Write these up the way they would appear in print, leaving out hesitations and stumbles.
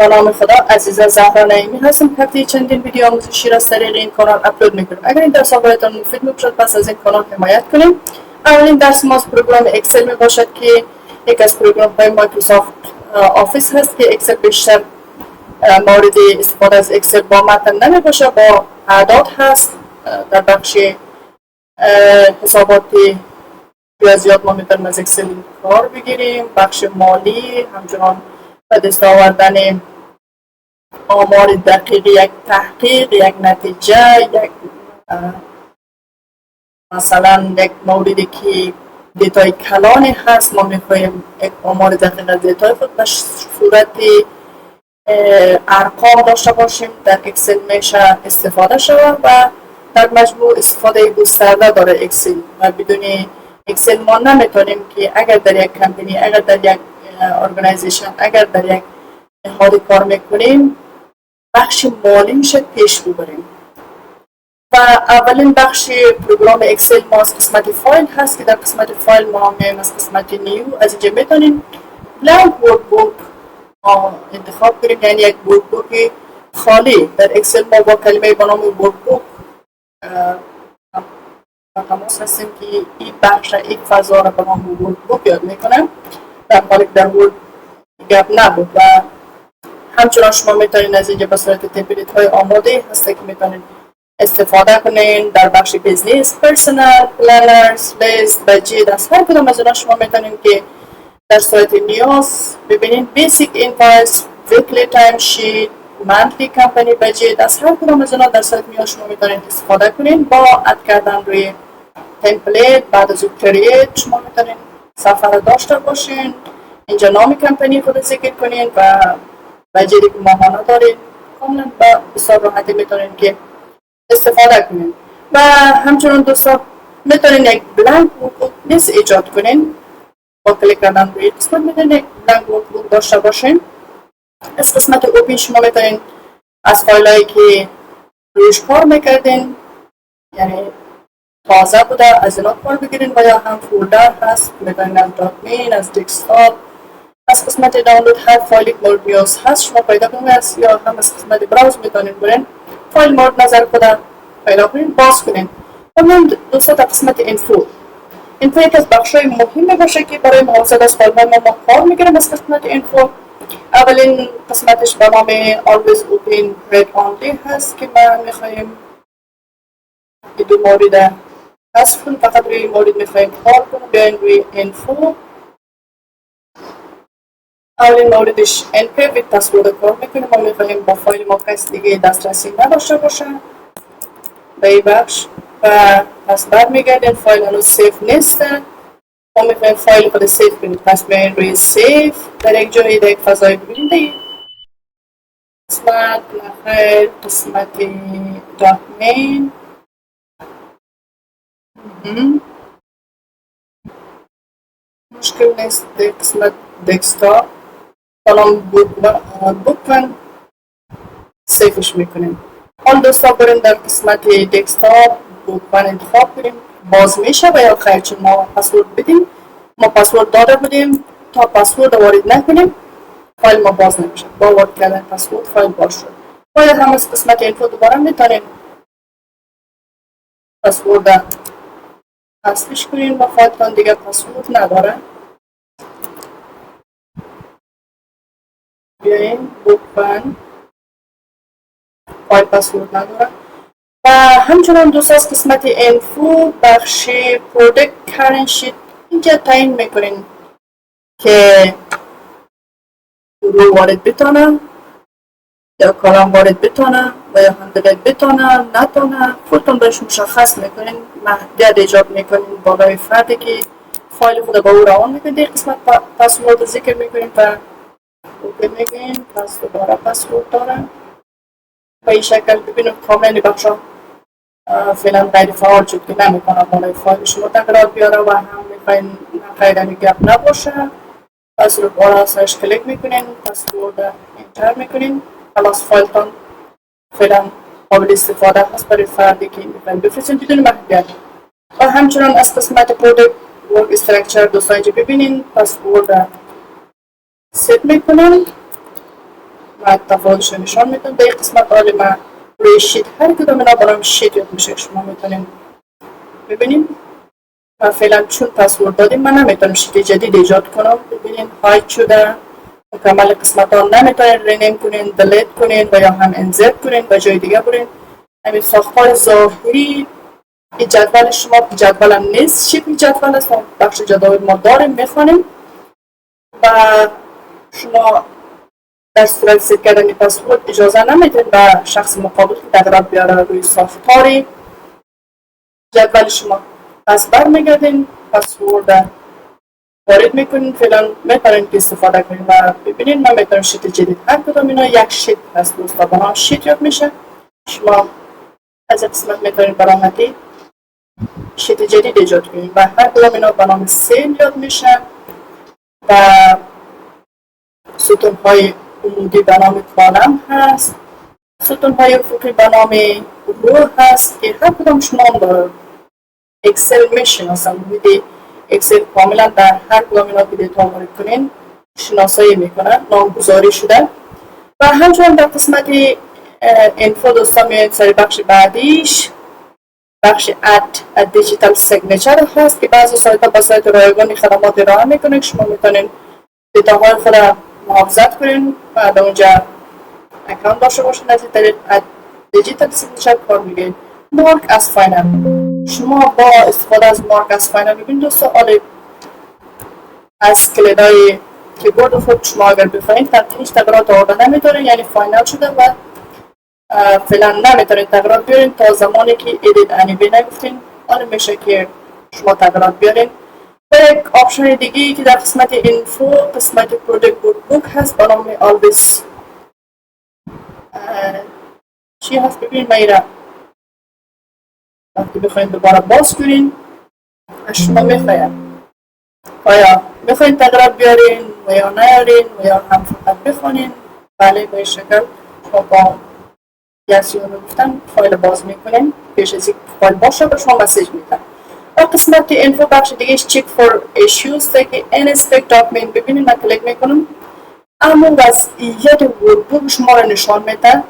با نام خدا، عزیزا زهرا نعیمی هستم. هفته چندین ویدیو آموزشی را از طریق این کانال اپلود میکنم. اگر این درس برایتان مفید میباشد پس از این کانال حمایت کنیم. اولین درس ما از پروگرام اکسل میباشد که یک از پروگرام های مایکروسافت آفیس هست که اکسل بیشتر مورد استفاده از اکسل با متن نمیباشه، با اعداد هست. در بخش حسابات جزییات ما میتونیم از اکسل کار بگیریم. بخش مالی همچنان به دست آوردن آمار دقیق یک تحقیق، یک نتیجه، یک مثلا یک موردی که دیتای کلانی هست، ما میخواهیم یک آمار دقیق از دیتای خود به صورت ارقام داشته باشیم. در اکسل میشه استفاده شود و در مجموع استفاده گسترده داره اکسل و بدون اکسل ما نمیتونیم که اگر در یک کمپانی، اگر در یک ارگانیزیشن، اگر در یک نهاد کار میکنیم بخش مالی میشه پیش ببریم. و اولین بخش پروگرام اکسل ما از قسمت فایل هست که در قسمت فایل ما میایم از قسمت نیو. از اینجا میتونیم بلانک ورک بوک انتخاب کنیم، یعنی یک ورک بوک خالی. در اکسل ما با کلمه به نام ورک بوک تماس هستیم که این بخش یک فضا را به نام ورک بوک یاد میکنم، در حالی که در ورک گپ نبود. و همچنان شما میتونید از اینجا به صورت تمپلیت های آماده هست که میتونید استفاده کنین. در بخش بیزنس، پرسونال، پلانرز، لیست، بجت، از هر کدام از اینا شما میتونید که در صورت نیاز ببینین. بیسیک اینوایس، ویکلی تایم شیت، مانتلی کمپانی بجت، از هر کدام از اینا در صورت نیاز شما میتونید استفاده کنین. با اد کردن روی تمپلیت بعد از کرییت شما میتونید صفحه داشته باشین. اینجا نام کمپانی خود ذکر کنین و بجتی که ماهانه دارین کاملا با بسیار راحتی میتونین که استفاده کنین. و همچنان دوستان میتونین یک بلانک ورک نیز ایجاد کنین. با کلیک کردن روی قسمت میتونین یک بلانک ورک داشته باشین. از قسمت اوپن شما میتونین از فایل هایی که رویش کار میکردین، یعنی تازه بوده، از اینا کار بگیرین. و یا هم فولدر هست میتونین از داکمین، از دسکتاپ، از قسمت دانلود هر فایلی که مورد نیاز هست شما پیدا کنید، یا هم از قسمت براوز میتونید برین فایل مورد نظر خود پیدا کنید، باز کنید. اما دوستان در قسمت اینفو یک از بخشای مهمی باشه که برای محافظت از فایل ما کار میگیریم. از قسمت اینفو اولین قسمتش به نام always open read only هست که ما میخوایم دو مورد حذف کنیم، فقط روی مورد میخوایم کار کنیم. بیاین روی اینفو، اولین موردش انکریپت پسورد کار میکنیم. ما میخوایم با فایل ما کس دیگه دسترسی نداشته باشه به این بخش و پس برمیگردیم. فایل هنوز سیف نیسته، ما میخوایم فایل خود سیف کنیم. پس بیاین روی سیف، در یک جایی در یک فضای ببینید دیگه قسمت نخیر قسمت داکمین مشکل نیست. در قسمت دسکتاپ تمام بکن سیفش میکنیم. حال دوستا بریم در قسمت دسکتاپ بکن انتخاب کنیم، باز میشه و یا خیر چون ما پسورد بدیم. ما پسورد داده بودیم، تا پسورد وارد نکنیم فایل ما باز نمیشه. با وارد کردن پسورد فایل باز شد. و یا هم از قسمت اینفو دوباره میتونیم پسورد حذفش کنیم و فایلتان دیگه پسورد نداره. بیاییم بکن فایل پسورد نداره. و همچنان دوست از قسمت اینفو بخش پرودکت کرنت شیت اینجا تعیین میکنین که رو وارد بتانه یا کالم وارد بتانه و یا هندل بتانه نتانه. خودتون بهش مشخص میکنین، محدودیت ایجاد میکنین بالای فردی که فایل خود با او روان میکنین. در قسمت پسورد ذکر میکنین و اوپن میگین. پس دوباره پسورد داره به این شکل. ببینید کاملا بخش فعلا غیر فعال شد که نمیکنه بالای فایل شما تغییرات بیاره و هم میخواین غیر گپ نباشه. پس رو بالا سرش کلیک میکنین، پسورد انتر میکنین. خلاص فایلتان فعلا قابل استفاده هست برای فردی که میخواین بفرستین بدون محدودیت. و همچنان از قسمت پرودکت ورک استراکچر دوستان اینجا ببینین پسورد ست میکنن و تفاوتش نشان میدم. به این قسمت حالی من روی شیت هر کدام اینا برام شیت یاد میشه. شما میتونین ببینیم و فعلا چون پسورد دادیم من نمیتونم شیت جدید ایجاد کنم. ببینین هایت شده، مکمل قسمت ها نمیتونین رینیم کنین، دلیت کنین و یا هم انزرت کنین و جای دیگه برین. همین ساختار ظاهری این جدول شما جدول هم نیست، شکل جدول است. بخش جدول ما داریم میخوانیم و شما در صورت ست کردن پسورد اجازه نمیدین و شخص مقابل که تغییر بیاره روی ساختاری جدول شما. پس برمیگردین پسورد وارد میکنین. فعلا میتونین که استفاده کنین و ببینین من میتونم شیت جدید هر کدام اینا یک شیت هست دوستا با هم شیت یاد میشه. شما از این قسمت میتونین برامتی شیت جدید ایجاد کنین و هر کدام اینا به نام سیل یاد میشه و ستون های عمودی به نام کالم هست، ستون های افقی به نام رو هست که هر کدامش نام داره. اکسل میشناسم، میدی اکسل کاملا در هر کدام اینا که دیتا وارد کنین شناسایی میکنه، نامگذاری شده. و همچنان در قسمت اینفو دوستان میایید سر بخش بعدیش، بخش اد دیجیتال سیگنچر هست که بعضی سایت ها با سایت رایگان خدمات ارائه میکنه. شما میتونین دیتاهای خود محافظت کنین و در اونجا اکانت داشته باشین. از این طریق اد دیجیتال سیگنچر کار میگین. مارک از فاینل، شما با استفاده از مارک از فاینل ببین دوستا حالی از کلیدهای کیبورد خود شما اگر بخواین هیچ تغییرات آورده نمیتونین، یعنی فاینل شده و فعلا نمیتونین تغییرات بیارین تا زمانی که ادیت انیبی نگفتین. حالا میشه که شما تغییرات بیارین. و یک آپشن دیگه که در قسمت اینفو قسمت پرودکت بوک هست با نام always چی هست ببینید. من وقتی بخواین دوباره باز کنین شما میخواین آیا میخواین تغییرات بیارین و یا نیارین و یا هم فقط بخونین. بله به شکل شما با یسیون رو گفتن فایل باز میکنین. پیش از این فایل باشه به شما مسیج میدن. و قسمت اینفو بخش دیگه چک فور ایشوز که انسپکت داکیومنت ببینین. من کلیک میکنم اما وضعیت ورکبوک شما رو نشان میده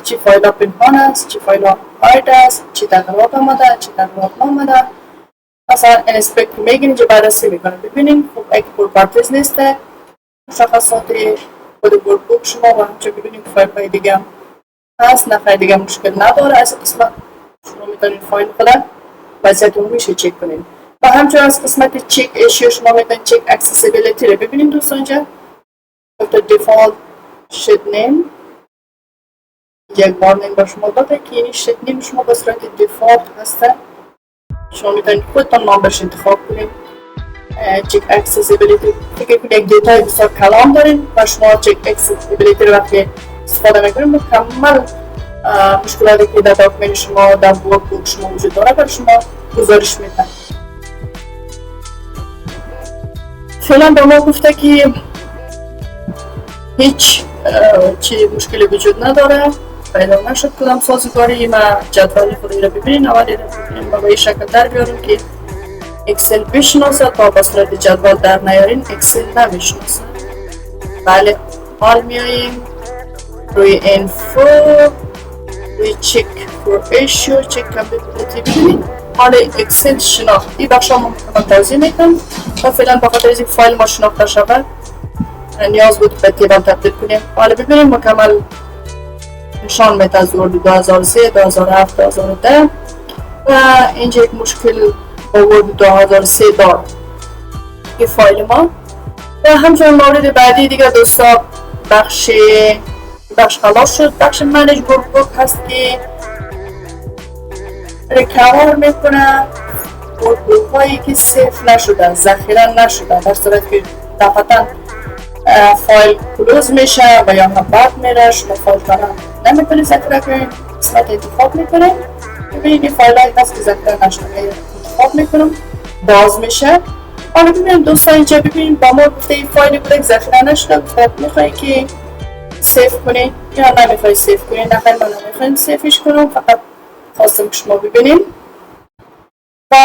چی فایل ها پنهان است، چی فایل ها هاید است، چی تغییرات آمده، چی تغییرات نامده. مثلا انسپکت میگین اینجا بررسی میکنه. ببینین خب اگه پرپارتیز نیسته مشخصات خود ورکبوک شما و همچه ببینین فایل های دیگه هم هست. نفر دیگه مشکل نداره. از قسمت شما میتونین فایل خودن وضعیت عمومیش چک کنین. و همچنین از قسمت چک ایشیو شما میتونین چک اکسسیبیلیتی رو ببینین دوستان. اینجا دیفالت شد نیم یک وارنینگ با شما داده که این شد نیم شما به صورت دیفالت هسته. شما میتونید خودتان نامبرش انتخاب کنید. چک اکسسیبیلیتی فکر کنید یک دیتای بسیار کلام دارین و شما چک اکسسیبیلیتی رو وقتی استفاده میکنید مکمل مشکلاتی که در داکیومنت شما در ورکبوک شما وجود داره بر شما گزارش میدن. فعلا به ما گفته که هیچ چیزی مشکلی وجود نداره، پیدا نشد کدام سازگاری. ما جدول خودی رو ببینین اولی رو ببینین و به این شکل در بیاریم که اکسل بشناسه تا با صورت جدول در نیارین اکسل نمیشناسه. بله حال میاییم روی اینفو روی چک فور ایشیو چک کمپیبیلیتی ببینید. حال اکسل شناخت این بخش ها من توضیح میکنم و فعلا بخاطر از این فایل ما شناخته شود نیاز بود به تیبل تبدیل کنیم. حالا ببینیم مکمل نشان میده از ورد 2003 2007 2010 و اینجا یک مشکل با ورد 2003 دار این فایل ما. و همچنین مورد بعدی دیگه دوستا بخش خلاص شد. بخش منیج ورکبوک هست که ریکاور میکنه ورکبوک هایی که سیف نشده، ذخیره نشده، در صورت که دفعتا فایل کلوز میشه و یا هم بعد میره شما فایل کنم نمیتونی ذخیره کنید. قسمت انتخاب میکنید ببینید این فایل هایی هست که ذخیره نشده انتخاب میکنم باز میشه. حالا ببینید دوستان اینجا ببینید با ما گفته این فایلی بوده که ذخیره نشده گفته میخوایی که سیف کنید یا نمیخوایی سیف کنید. نخیر من نمیخوایم سیفش کنم، فقط خواستم که شما ببینید. و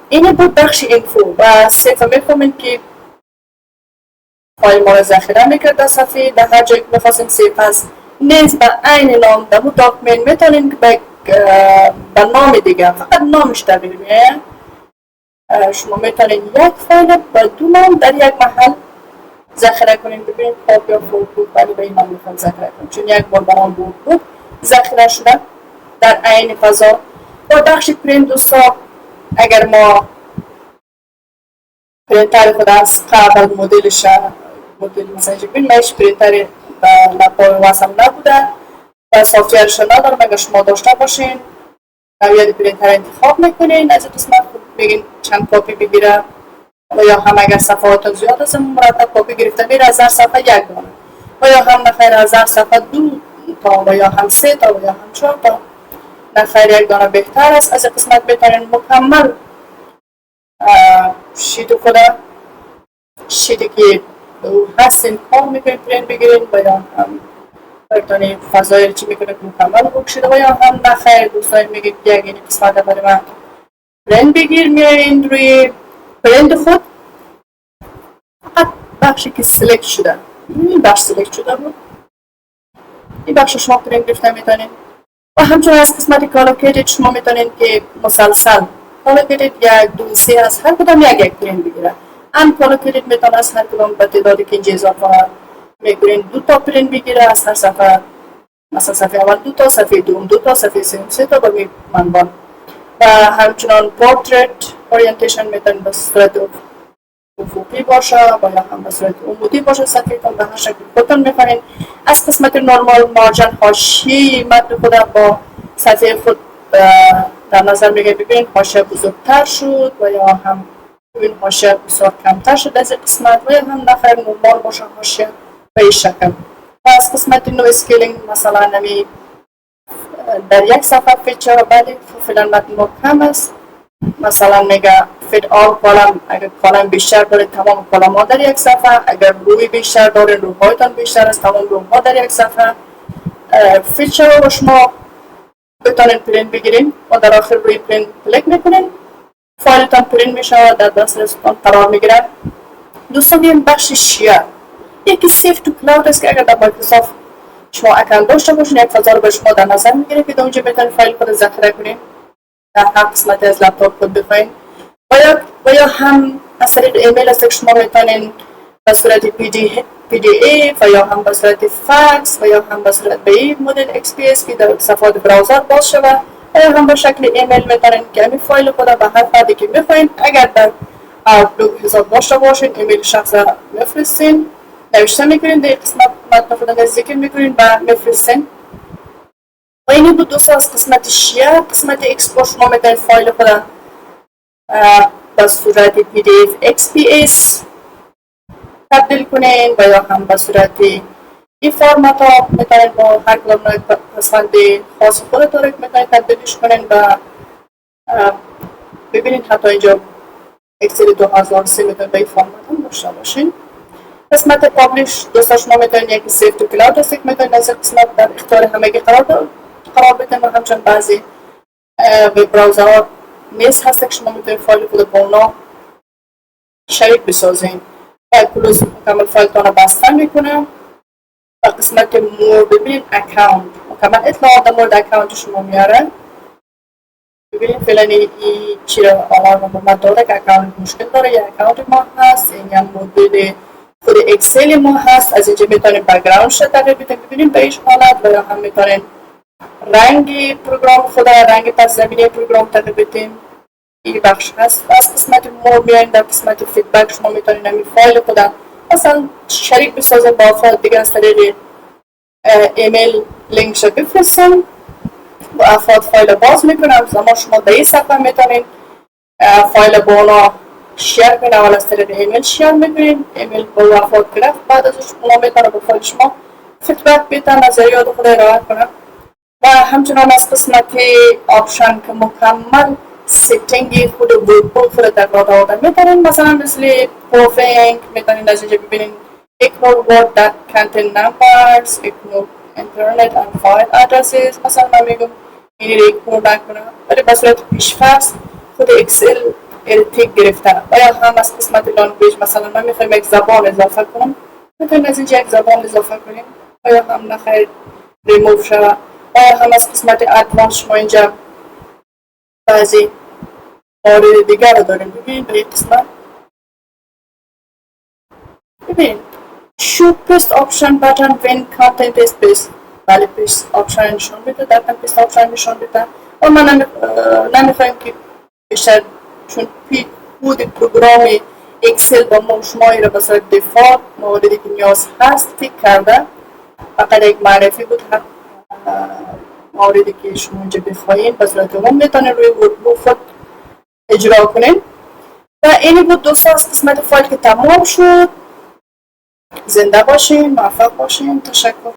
اینه بود بخش اینفو و سیف میخوامید که فایل ما رو ذخیره میکرد در صفحه، در هر جایی که میخواستیم سیو هست نیز به عین نام در اون داکمنت میتونین که به نام دیگه فقط نامش تغییر میه. شما میتونین یک فایل با دو نام در یک محل ذخیره کنین. ببینید کاپی یا فوتو ولی به این نام میخوایم ذخیره کنیم چون یک بار با آن بود ذخیره شده در عین فضا. با بخش پرینت دوستا، اگر ما پرینتر خود از قبل مدلش مدل مثلا ببین ماش پرینتر لپتاپ واسم نبوده و سافتورش ندارم. اگر شما داشته باشین نوید پرینتر انتخاب میکنین، از این قسمت بگین چند کپی بگیره و یا هم اگر صفحاتون زیاد است مرتب کپی گرفته میره از هر صفحه یک دانه و یا هم نخیر از هر صفحه 2 تا و یا هم 3 تا و یا هم 4 تا نخیر یک دانه بهتر است. از این قسمت بتونین مکمل شیت خود شیتی که هستین کار میکنین پرینت بگیرین و یا هم بتونین فضای چی میکنه که مکمل بکشید و یا هم نخیر دوستان میگید یک این قسمت برای من پرینت بگیر میارین روی پرینت خود فقط بخشی که سلکت شده این بخش سلکت شده بود این بخش شما پرینت گرفته میتونین و همچنین از قسمت کالوکیتد شما میتونین که مسلسل کالوکیتد یک دو سه از هر کدام یک پرینت بگیره. ان کالوکیتد میتونه از هر کدام به تعدادی که اینجا اضافه میکنین 2 تا پرینت بگیره از هر صفحه، مثلا صفحه اول 2 تا، صفحه دوم 2 تا، صفحه سوم 3 تا به منبع. و همچنان پورتریت اورینتیشن میتونه به صورت افقی باشه و یا هم به صورت عمودی باشه صفحه‌تون به هر شکل خودتون می‌خواین. از قسمت نورمال مارجن حاشیه متن خود با صفحه خود در نظر میگه ببین حاشیه بزرگتر شد و یا هم ببین حاشیه بسیار کمتر شد از این قسمت و یا هم نخیر نورمال باشه حاشیه به این شکل. و از قسمت نو اسکیلینگ مثلا نمی در یک صفحه فیچر ولی فعلا متن ما کم است، مثلا میگه فیت آل کالم، اگر کالم بیشتر داره تمام کالم ها در یک صفحه، اگر روی بیشتر داره روهایتان بیشتر از تمام روح ها در یک صفحه. فیچر رو شما بتونین پرینت بگیرین و در آخر روی پرینت کلیک میکنین فایلتان پرینت میشه در دسترستان قرار میگیره. دوستان این بخش شیه یکی سیف تو کلاود است که اگر در مایکروسافت شما اکانت داشته باشین یک فضا رو به شما در نظر میگیره که در اونجا بتونین فایل خود ذخیره کنین در هر قسمت از لپتاپ خود بخواین و یا هم از طریق ایمیل است که شما میتونین به صورت پی دی ایف و یا هم به صورت فکس و یا هم به صورت به این مدل اکس پی اس که در صفحات براوزر باز شود و یا هم به شکل ایمیل میتونین که همین فایل خود به هر فردی که میخواین اگر در آوتلوک حساب داشته باشین ایمیل شخص میفرستین نوشته میکنین در قسمت متن خود ذکر میکنین و میفرستین. و اینی بود دوستان از قسمت شیه. قسمت اکسپورت شما میتونید فایل خود به صورت پی دی ایف اکس پی اس تبدیل کنین و یا هم به صورت این فرمت ها میتونید با هر کدام قسمت خاص خودتون میتونید تبدیلش کنین و ببینید حتی اینجا اکسل 2003 میتونید به این فرمت هم داشته باشین. قسمت پابلیش دوستان شما میتونید یکی سیف تو کلاود است که میتونید از قسمت در اختیار همگی قرار بدین و همچنین بعضی وب براوزرها نیز هست که شما میتونید فایل خود با اونا شریک بسازین و کلوز مکمل فایلتان رو بسته میکنه. و قسمت مور ببینید اکاونت مکمل اطلاعات در مورد اکاونت شما میاره. ببینید فعلا این چی رو آمار ما داده که اکاونت مشکل داره یا اکاونت ما هست این هم مدل خود اکسل ما هست. از اینجا میتونید بک‌گراند شد تغییر بدین ببینید به ایش حالت و یا هم میتونید رنگ پروگرام خود رنگ پس زمینه پروگرام تغییر بدین. این بخش هست. از قسمت مور بیاین در قسمت فیدبک شما میتونید همین فایل خود مثلا شریک بسازین با افراد دیگه از طریق ایمیل لینک شو بفرستین با افراد فایل باز میکنم زمان شما در این صفحه میتونید فایل با اونا شیر کنین. اول از طریق ایمیل شیر میکنین ایمیل با افراد گرفت بعد از اونا میتونه با فایل شما فیدبک بیتن نظریات خود ارائه کنن. و همچنان از قسمت آپشن که مکمل سیتینگ خود وبدون خود تغییرات آورده میتونین مثلا مثل پروفینگ میتونین از اینجا ببینین ignore word that contain numbers, ignore internet and file addresses مثلا من میگم اینی رو ایگنور نکنم ولی به صورت پیشفرض خود اکسل ارتیک گرفته و یا هم از قسمت لانگویج مثلا من میخوایم یک زبان اضافه کنم میتونیم از اینجا یک زبان اضافه کنیم. آیا هم نخیر ریموف شود. آیا هم از قسمت ادوانس شما اینجا بعضی مورد دیگر رو داریم. ببینید به این قسمت ببین show paste option button when content is paste. بله paste option نشون میده، در paste option نشون میده. و ما نمیخوایم که بیشتر چون بود پروگرام اکسل با ما شما را به صورت دفاع موردی که نیاز هست تیک کرده. فقط یک معرفی بود، هر موردی که شما اینجا بخواین به صورت عموم میتونید روی ورکبوک خود اجرا کنین. و اینی بود دوستان از قسمت فایل که تمام شد. زنده باشین، موفق باشین. تشکر.